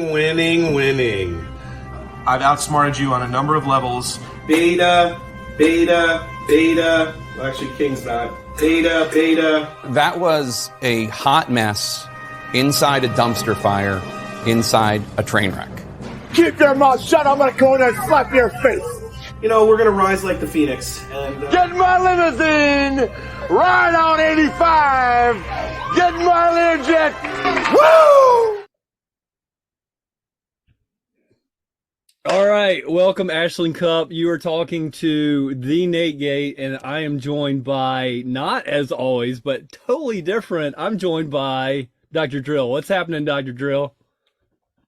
Winning. I've outsmarted you on a number of levels. Beta. Well, actually, King's not. Beta. That was a hot mess inside a dumpster fire, inside a train wreck. Keep your mouth shut. I'm going to go in there and slap your face. You know, we're going to rise like the Phoenix. And Get in my limousine. Ride on 85. Get in my Learjet. Woo! All right, welcome Ashland Cup. You are talking to the Nate Gate, and I am joined by, not as always, but totally different. I'm joined by Dr. Drill. What's happening, Dr. Drill?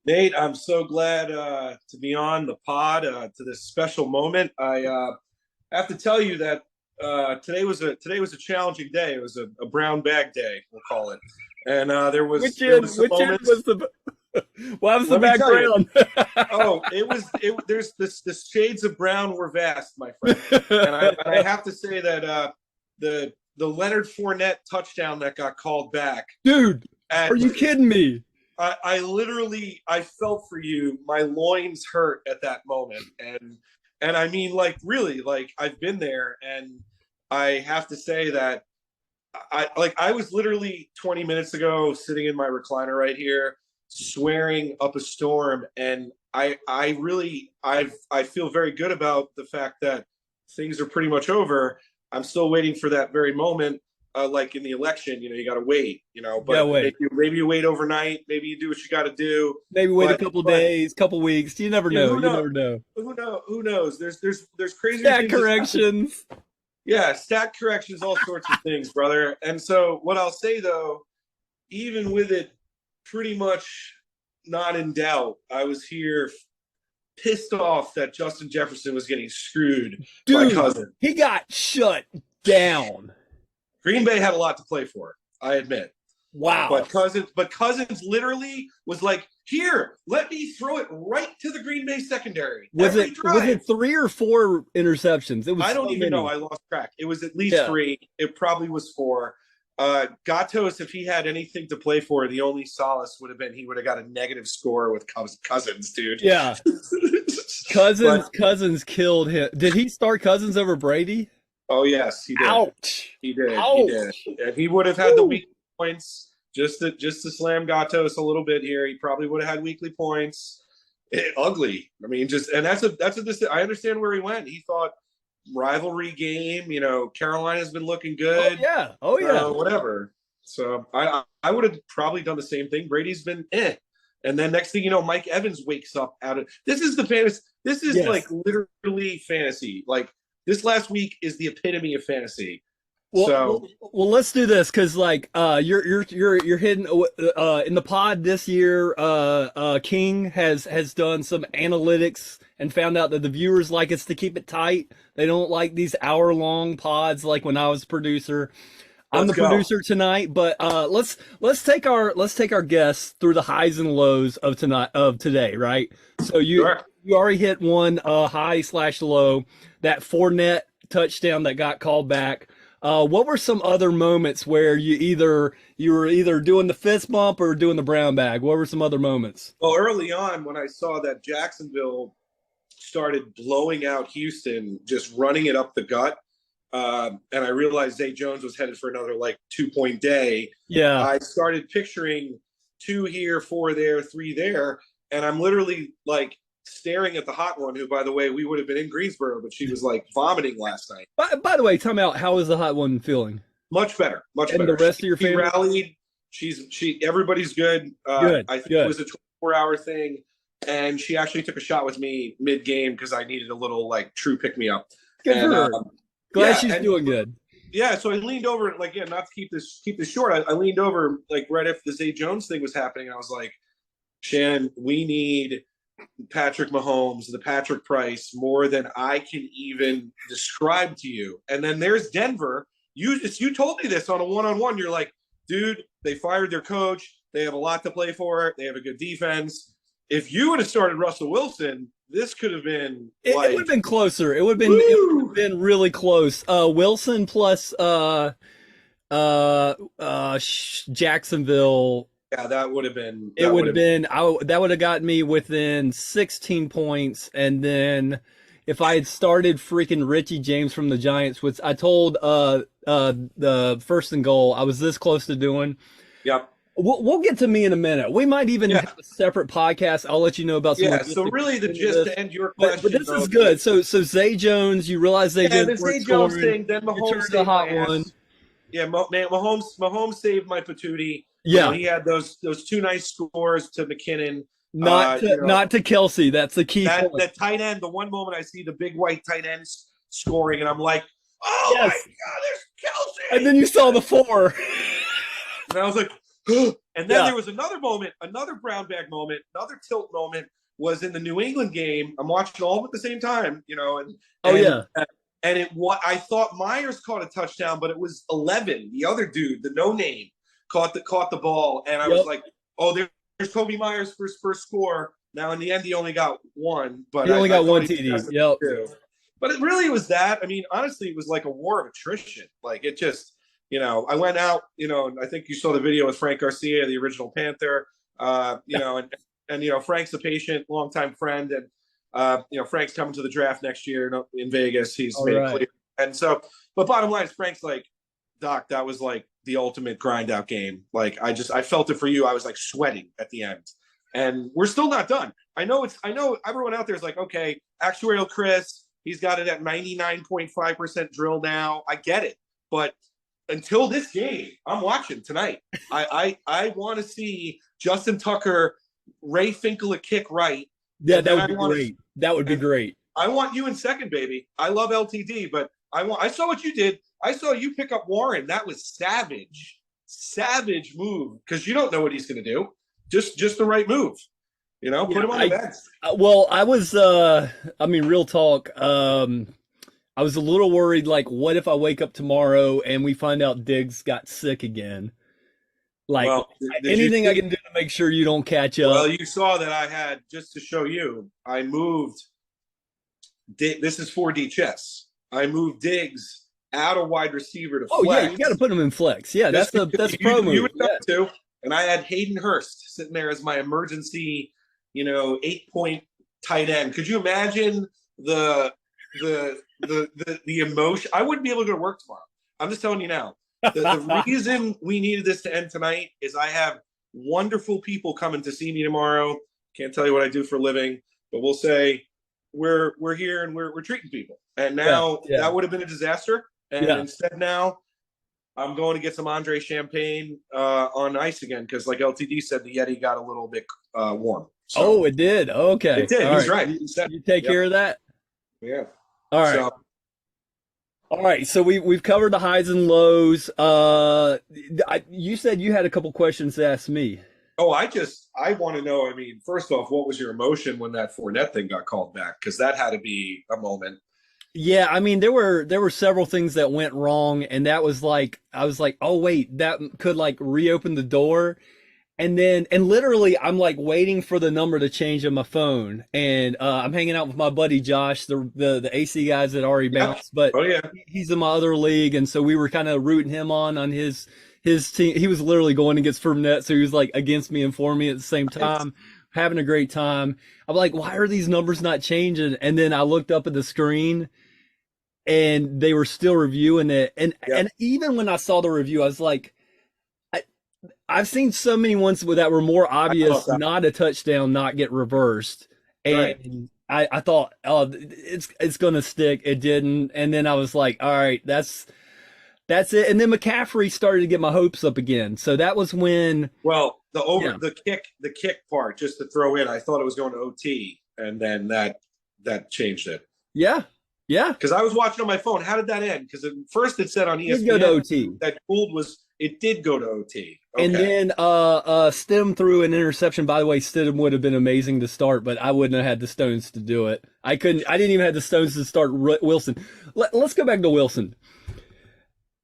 Nate, I'm so glad to be on the pod to this special moment. I have to tell you that today was a challenging day. It was a brown bag day, we'll call it. And there was which end was the why was the bag brown? There's the shades of brown were vast, my friend. And I have to say that the Leonard Fournette touchdown that got called back. Dude, are you kidding me? I literally felt for you. My loins hurt at that moment. And I mean, like, really, like, I've been there, and I have to say that I was literally 20 minutes ago sitting in my recliner right here, swearing up a storm, and I feel very good about the fact that things are pretty much over. I'm still waiting for that very moment, like in the election. You know, you got to wait. You know, but maybe you wait overnight. Maybe you do what you got to do. Maybe wait a couple days, couple weeks. You never know. You never know. Who knows? There's crazy stat corrections. Yeah, stat corrections, all sorts of things, brother. And so what I'll say though, even with it pretty much not in doubt, I was here pissed off that Justin Jefferson was getting screwed by Cousins. He got shut down. Green Bay had a lot to play for, I admit. Wow. But Cousins literally was like, here, let me throw it right to the Green Bay secondary. Was it 3 or 4 interceptions? It was. I don't even know. I lost track. It was at least 3. It probably was 4. Gatos, if he had anything to play for, the only solace would have been he would have got a negative score with Cousins, dude. Yeah. Cousins killed him. Did he start Cousins over Brady? Oh, yes, he did. Ouch. He did. Ouch. He did. And he would have had the weekly points just to slam Gatos a little bit here. He probably would have had weekly points. Ugly. I mean, I understand where he went. He thought rivalry game, you know, Carolina's been looking good. Oh yeah. Whatever. So I would have probably done the same thing. Brady's been and then next thing you know, Mike Evans wakes up out of this is the fantasy. This is like literally fantasy. Like this last week is the epitome of fantasy. Well, let's do this because like you're hitting in the pod this year. King has done some analytics and found out that the viewers like us to keep it tight. They don't like these hour-long pods like when I was producer. I'm the producer tonight, but let's take our guests through the highs and lows of today, right? So you already hit one high/low, that Fournette touchdown that got called back. What were some other moments where you were either doing the fist bump or doing the brown bag? What were some other moments? Well, early on when I saw that Jacksonville started blowing out Houston, just running it up the gut, and I realized Zay Jones was headed for another like 2-point day. Yeah, I started picturing 2 here, 4 there, 3 there, and I'm literally like staring at the hot one, who, by the way, we would have been in Greensboro, but she was like vomiting last night. By the way, time out. How is the hot one feeling? Much better. And the rest of your family? Rallied. Everybody's good. Good. I think it was a 24-hour thing, and she actually took a shot with me mid-game because I needed a little like true pick-me-up. Good for her. Glad she's doing good. Yeah, so I leaned over, like, not to keep this short. I leaned over like right after the Zay Jones thing was happening, and I was like, Shannon, we need Patrick Mahomes, the Patrick Price, more than I can even describe to you. And then there's Denver. You told me this on a one-on-one. You're like, dude, they fired their coach. They have a lot to play for. They have a good defense. If you would have started Russell Wilson, this could have been it would have been closer. It would have been really close. Wilson plus Jacksonville Yeah, that would have been. It would have been. That would have gotten me within 16 points, and then if I had started freaking Richie James from the Giants, which I told the first and goal, I was this close to doing. Yep. We'll get to me in a minute. We might even have a separate podcast. I'll let you know about some. Yeah. So really, the gist to end your question, but this is good. So Zay Jones, you realize Zay Jones. The Zay Jones thing. Then Mahomes the hot one. Yeah, Mahomes saved my patootie. Yeah, he had those two nice scores to McKinnon. Not to Kelsey. That's the key. That tight end. The one moment I see the big white tight end scoring, and I'm like, oh my God, there's Kelsey. And then you saw the 4. And I was like, and then there was another moment, another brown bag moment, another tilt moment was in the New England game. I'm watching all at the same time, and I thought Myers caught a touchdown, but it was 11. The other dude, the no name, caught the ball, and I was like, oh, there's Kobe Myers for his first score. Now in the end, he only got one, but he only got one TD. Yep. But it really was that. I mean, honestly, it was like a war of attrition. Like it just. I went out, and I think you saw the video with Frank Garcia, the original Panther, and Frank's a patient, longtime friend. And, Frank's coming to the draft next year in Vegas. He's made it clear. And so, but bottom line is Frank's like, Doc, that was like the ultimate grind out game. Like, I felt it for you. I was like sweating at the end, and we're still not done. I know everyone out there is like, okay, actuarial Chris, he's got it at 99.5% drill now. I get it. But until this game, I'm watching tonight. I want to see Justin Tucker, Ray Finkel a kick right. Yeah, that would be great. That would be great. I want you in second, baby. I love LTD, but I saw what you did. I saw you pick up Warren. That was savage move because you don't know what he's going to do. Just the right move. Put him on the bench. Well, I was. Real talk. I was a little worried, like, what if I wake up tomorrow and we find out Diggs got sick again? Like, anything I can do to make sure you don't catch up. Well, you saw that I had, just to show you, I moved – this is 4D chess. I moved Diggs out of wide receiver to flex. Oh, yeah, you got to put him in flex. Yeah, that's pro move. You would know too. And I had Hayden Hurst sitting there as my emergency, 8-point tight end. Could you imagine the emotion? I wouldn't be able to go to work tomorrow. I'm just telling you now. The reason we needed this to end tonight is I have wonderful people coming to see me tomorrow. Can't tell you what I do for a living, but we'll say we're here and we're treating people. And now that would have been a disaster. And instead now I'm going to get some Andre Champagne on ice again because, like LTD said, the Yeti got a little bit warm. So, it did. Okay, it did. All He's right. You take care of that. Yeah. All right. All right. So we've covered the highs and lows. You said you had a couple questions to ask me. Oh, I want to know. I mean, first off, what was your emotion when that Fournette thing got called back? Because that had to be a moment. Yeah, I mean, there were several things that went wrong, and that was like, I was like, oh wait, that could like reopen the door. And literally I'm like waiting for the number to change on my phone. And I'm hanging out with my buddy Josh, the AC guys that already bounced, but he's in my other league. And so we were kind of rooting him on his team. He was literally going against Fournette, so he was like against me and for me at the same time, having a great time. I'm like, why are these numbers not changing? And then I looked up at the screen and they were still reviewing it. And even when I saw the review, I was like, I've seen so many ones that were more obvious, not a touchdown, not get reversed. And I thought, oh, it's going to stick. It didn't. And then I was like, all right, that's it. And then McCaffrey started to get my hopes up again. So that was when. Well, the kick part, just to throw in, I thought it was going to OT. And then that changed it. Yeah. Yeah. Because I was watching on my phone. How did that end? Because at first it said on ESPN it did go to OT. That Gould it did go to OT. Okay. And then Stem threw an interception. By the way, Stem would have been amazing to start, but I wouldn't have had the stones to do it. I didn't even have the stones to start Wilson. Let's go back to Wilson.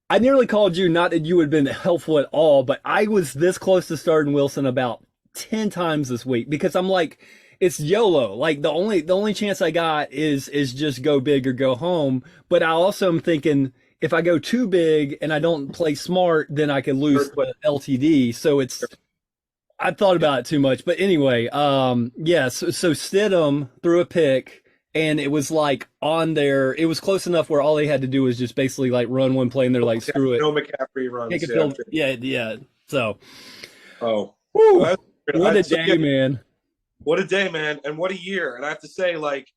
I nearly called you, not that you would have been helpful at all, but I was this close to starting Wilson about 10 times this week because I'm like, it's YOLO. Like the only chance I got is just go big or go home. But I also am thinking if I go too big and I don't play smart, then I can lose the LTD. So it's I thought about it too much, but anyway, yeah. So Stidham threw a pick, and it was like on there. It was close enough where all they had to do was just basically like run one play, and they're like, screw it. No McCaffrey runs. Take a field. Yeah. So, oh, whew, what a day, man! What a day, man, and what a year. And I have to say, like,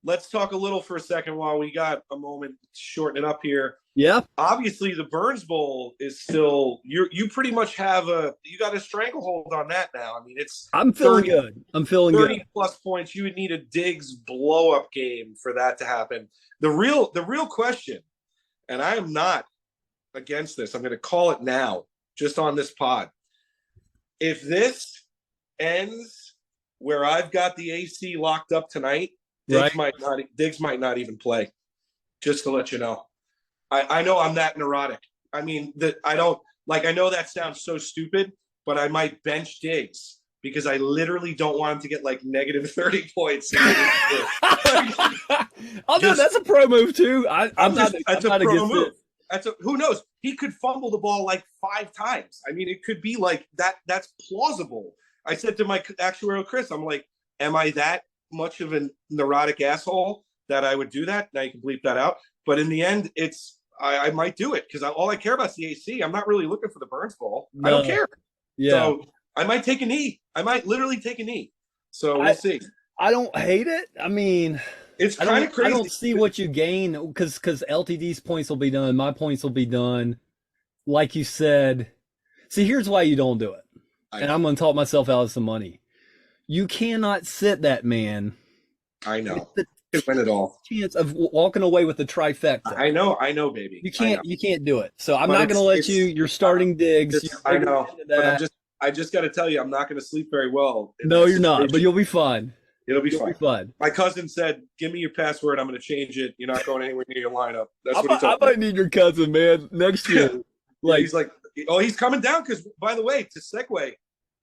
let's talk a little for a second while we got a moment to shorten it up here. Yeah. Obviously, the Burns Bowl is still you pretty much have you got a stranglehold on that now. I mean, I'm feeling good. I'm feeling 30 good. plus points. You would need a Diggs blow up game for that to happen. The real question, and I am not against this. I'm going to call it now, just on this pod. If this ends where I've got the AC locked up tonight, Diggs might not even play. Just to let you know. I know I'm that neurotic. I mean, I know that sounds so stupid, but I might bench Diggs because I literally don't want him to get like negative 30 points. No, that's a pro move too. That's a pro move. Who knows? He could fumble the ball like 5 times. I mean, it could be like that. That's plausible. I said to my actuarial Chris, I'm like, am I that much of a neurotic asshole that I would do that? Now you can bleep that out. But in the end, I might do it because all I care about is the AC. I'm not really looking for the Burns Bowl. No. I don't care. Yeah. So I might take a knee. I might literally take a knee. So we'll see. I don't hate it. I mean, it's kind of crazy. I don't see what you gain because LTD's points will be done. My points will be done. Like you said, see, here's why you don't do it. And I'm going to talk myself out of some money. You cannot sit that man. I know. Could win it all. Chance of walking away with the trifecta. I know, baby. You can't do it. So I'm not going to let you. You're starting Diggs. I know, but I just got to tell you, I'm not going to sleep very well. No, you're not. But you'll be fine. It'll be fine. My cousin said, "Give me your password. I'm going to change it. You're not going anywhere near your lineup." That's what he told me. I might need your cousin, man, next year. He's like, oh, he's coming down because, by the way, to segue,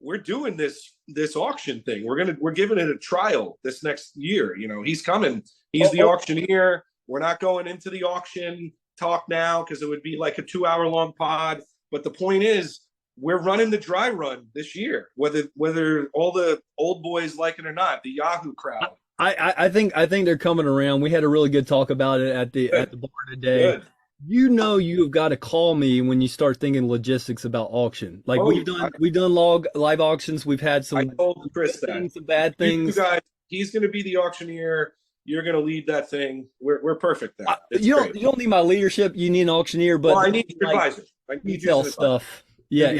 we're doing this auction thing. We're giving it a trial this next year. You know, he's coming. He's the auctioneer. We're not going into the auction talk now because it would be like a 2-hour-long pod. But the point is, we're running the dry run this year, whether all the old boys like it or not. The Yahoo crowd. I think they're coming around. We had a really good talk about it at the bar today. Good. You know, you've got to call me when you start thinking logistics about auction. Like we've done live auctions. We've had some. I told Chris some bad things. You guys, he's going to be the auctioneer. You're going to lead that thing. We're perfect now. You don't need my leadership. You need an auctioneer, but I need your advisor. I need detail stuff. Yeah,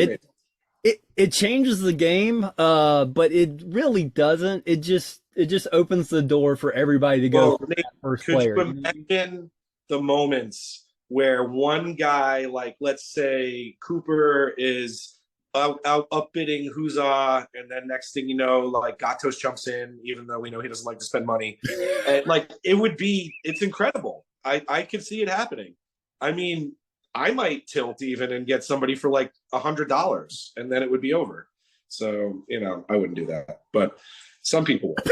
it changes the game, but it really doesn't. It just opens the door for everybody to go for that first player. Could you imagine the moments where one guy, like let's say Cooper, is out upbidding Huzzah, and then next thing you know, like Gatos jumps in, even though we know he doesn't like to spend money. And like it's incredible. I could see it happening. I mean, I might tilt even and get somebody for like $100, and then it would be over. So, you know, I wouldn't do that, but some people would.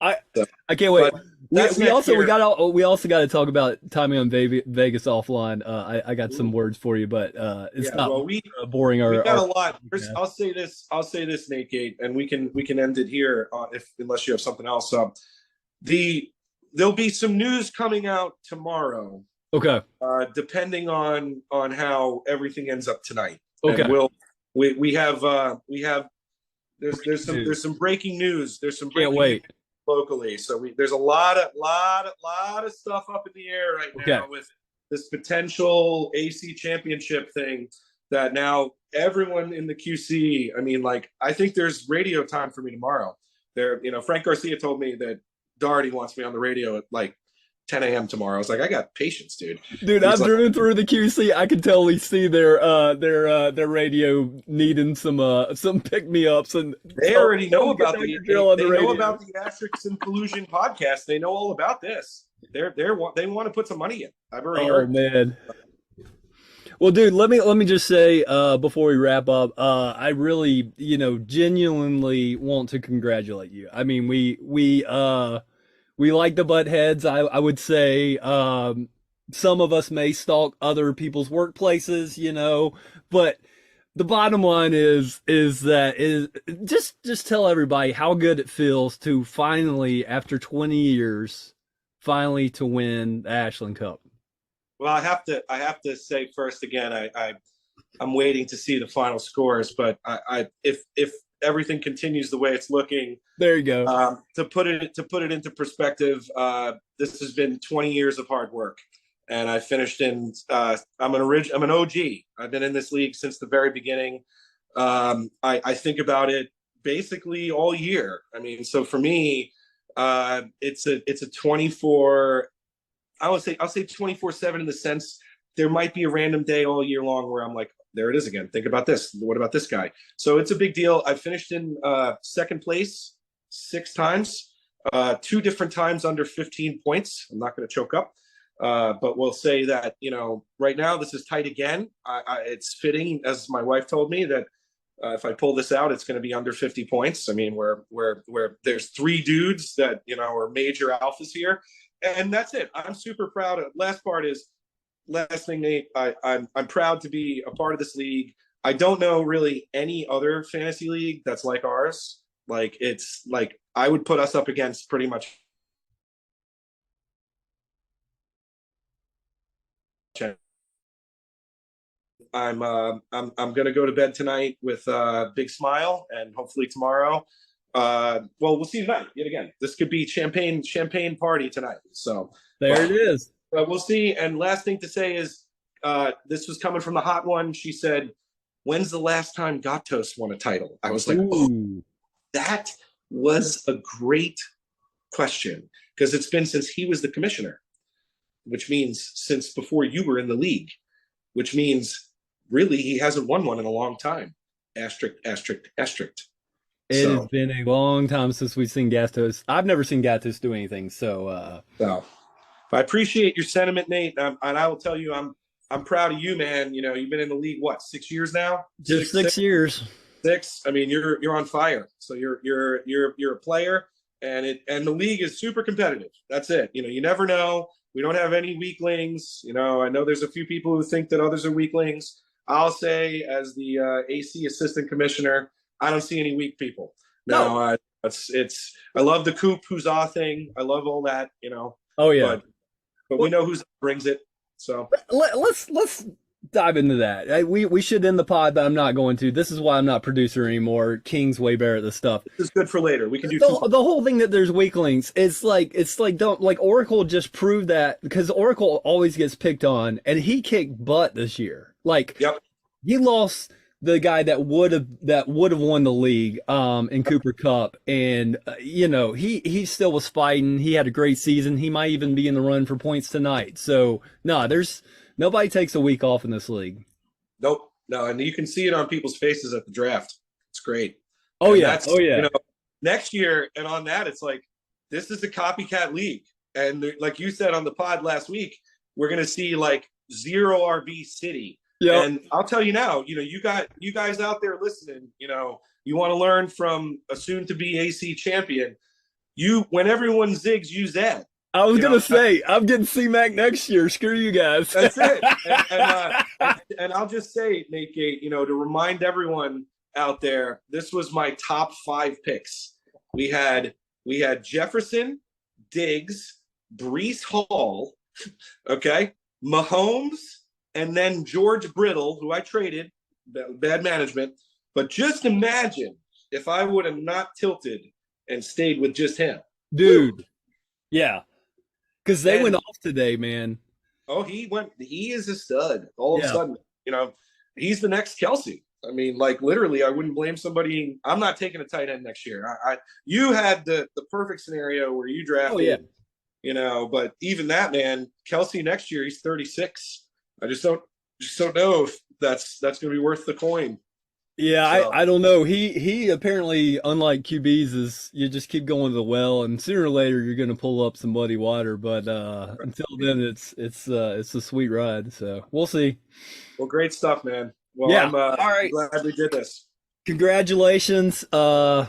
I can't wait. We also got to talk about timing on Vegas offline. I got some words for you, but it's not boring. We got a lot. I'll say this, Nate Gate, and we can end it here unless you have something else. There'll be some news coming out tomorrow. Okay. Depending on how everything ends up tonight. Okay. And we have there's some breaking news. There's some breaking news locally. So there's a lot of stuff up in the air right now with this potential AC championship thing that now everyone in the QC, I mean, like, I think there's radio time for me tomorrow. Frank Garcia told me that Doherty wants me on the radio at like 10 a.m. tomorrow. I was like, I got patience, dude. Dude, I've driven through the QC. I can totally see their radio needing some pick me ups, and they already know about the Asterix and Collusion podcast. They know all about this. They want to put some money in. I've already heard. Oh man. Well, dude, let me just say before we wrap up, I really, genuinely want to congratulate you. I mean, we like the butt heads. I would say some of us may stalk other people's workplaces, but the bottom line is just tell everybody how good it feels to finally, after 20 years, finally to win the Ashland Cup. Well, I have to say first again, I'm waiting to see the final scores, but if everything continues the way it's looking, there you go. To put it into perspective, this has been 20 years of hard work, and I finished in. I'm an OG. I've been in this league since the very beginning. I think about it basically all year. I mean, so for me, it's a 24. I'll say 24/7 in the sense there might be a random day all year long where I'm like, there it is again. Think about this. What about this guy? So it's a big deal. I finished in second place 6 times, 2 different times under 15 points. I'm not going to choke up, but we'll say that, right now this is tight again. It's fitting, as my wife told me, that if I pull this out, it's going to be under 50 points. I mean, where there's 3 dudes that, are major alphas here. And that's it. I'm super proud of. Last thing, Nate. I'm proud to be a part of this league. I don't know really any other fantasy league that's like ours. Like, it's like I would put us up against pretty much. I'm gonna go to bed tonight with a big smile, and hopefully tomorrow. Well, we'll see tonight. Yet again, this could be champagne party tonight. So there it is. We'll see. And last thing to say is, this was coming from the hot one. She said, "When's the last time Gatos won a title?" I was like, "Oh, that was a great question, because it's been since he was the commissioner, which means since before you were in the league, which means really he hasn't won one in a long time." Asterisk, asterisk, asterisk. It has been a long time since we've seen Gatos. I've never seen Gatos do anything. So, I appreciate your sentiment, Nate, and I will tell you, I'm proud of you, man. You've been in the league 6 years now? Just 6 years. 6. I mean, you're on fire. So you're a player, and the league is super competitive. That's it. You never know. We don't have any weaklings. I know there's a few people who think that others are weaklings. I'll say, as the AC assistant commissioner, I don't see any weak people. No, I love the Coop Huzzah thing. I love all that. Oh yeah. But we know who brings it. So let's dive into that. We should end the pod, but I'm not going to. This is why I'm not producer anymore. King's way better at this stuff. This is good for later. We can do the whole thing that there's weaklings. It's like Oracle just proved that, because Oracle always gets picked on, and he kicked butt this year. Yep. He lost the guy that would have won the league in Cooper Cup, and he still was fighting. He had a great season. He might even be in the run for points tonight. So there's nobody takes a week off in this league. Nope. No, and you can see it on people's faces at the draft. It's great. Oh yeah. Next year, and on that, it's like, this is a copycat league, and like you said on the pod last week, we're gonna see like 0 RB City. Yeah. And I'll tell you now, you guys out there listening, you want to learn from a soon-to-be AC champion. When everyone zigs, you zag. I was going to say, I'm getting C-Mac next year. Screw you guys. That's it. And I'll just say, Nate Gate, to remind everyone out there, this was my top 5 picks. We had Jefferson, Diggs, Breece Hall, okay, Mahomes, and then George Brittle, who I traded, bad management. But just imagine if I would have not tilted and stayed with just him. Dude. Yeah. Because they went off today, man. Oh, he is a stud. All of a sudden, he's the next Kelsey. I mean, like, literally, I wouldn't blame somebody. I'm not taking a tight end next year. You had the perfect scenario where you drafted, but even that, man, Kelsey next year, he's 36. I just don't know if that's going to be worth the coin. Yeah, so. I don't know. He apparently, unlike QBs, is you just keep going to the well, and sooner or later you're going to pull up some muddy water. But until then, it's a sweet ride. So we'll see. Well, great stuff, man. Well, yeah. I'm all right. glad we did this. Congratulations. Well,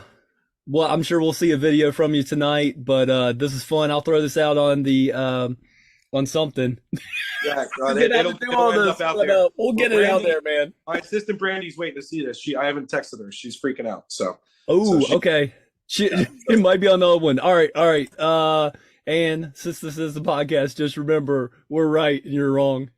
I'm sure we'll see a video from you tonight. But this is fun. I'll throw this out on the on something. Yeah, It'll end up out there. We'll get it out there, man. My assistant Brandy's waiting to see this. I haven't texted her. She's freaking out. So. Okay. It might be on the other one. All right. And since this is the podcast, just remember we're right and you're wrong.